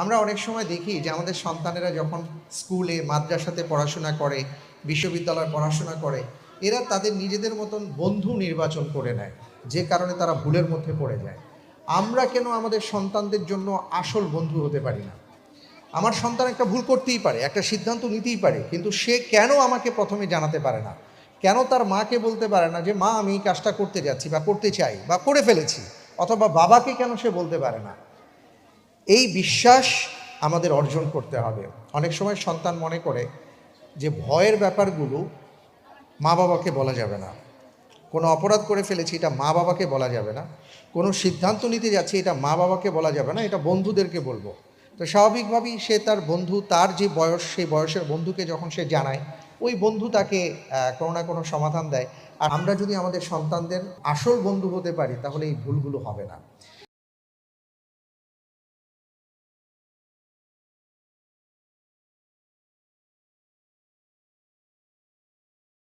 আমরা অনেক সময় দেখি যে আমাদের সন্তানেরা যখন স্কুলে মাদ্রাসাতে পড়াশোনা করে, বিশ্ববিদ্যালয়ে পড়াশোনা করে, এরা তাদের নিজেদের মতন বন্ধু নির্বাচন করে নেয়, যে কারণে তারা ভুলের মধ্যে পড়ে যায়। আমরা কেন আমাদের সন্তানদের জন্য আসল বন্ধু হতে পারি না? আমার সন্তান একটা ভুল করতেই পারে, একটা সিদ্ধান্ত নিতেই পারে, কিন্তু সে কেন আমাকে প্রথমে জানাতে পারে না? কেন তার মাকে বলতে পারে না যে মা আমি এই কাজটা করতে যাচ্ছি বা করতে চাই বা করে ফেলেছি? অথবা বাবাকে কেন সে বলতে পারে না? এই বিশ্বাস আমাদের অর্জন করতে হবে। অনেক সময় সন্তান মনে করে যে ভয়ের ব্যাপারগুলো মা বাবাকে বলা যাবে না। কোনো অপরাধ করে ফেলেছি, এটা মা বাবাকে বলা যাবে না। কোনো সিদ্ধান্ত নিতে যাচ্ছি, এটা মা বাবাকে বলা যাবে না, এটা বন্ধুদেরকে বলবো। তো স্বাভাবিকভাবেই সে তার বন্ধু, তার যে বয়স, সেই বয়সের বন্ধুকে যখন সে জানায়, ওই বন্ধু তাকে কোনো না কোনো সমাধান দেয়। আর আমরা যদি আমাদের সন্তানদের আসল বন্ধু হতে পারি, তাহলে এই ভুলগুলো হবে না।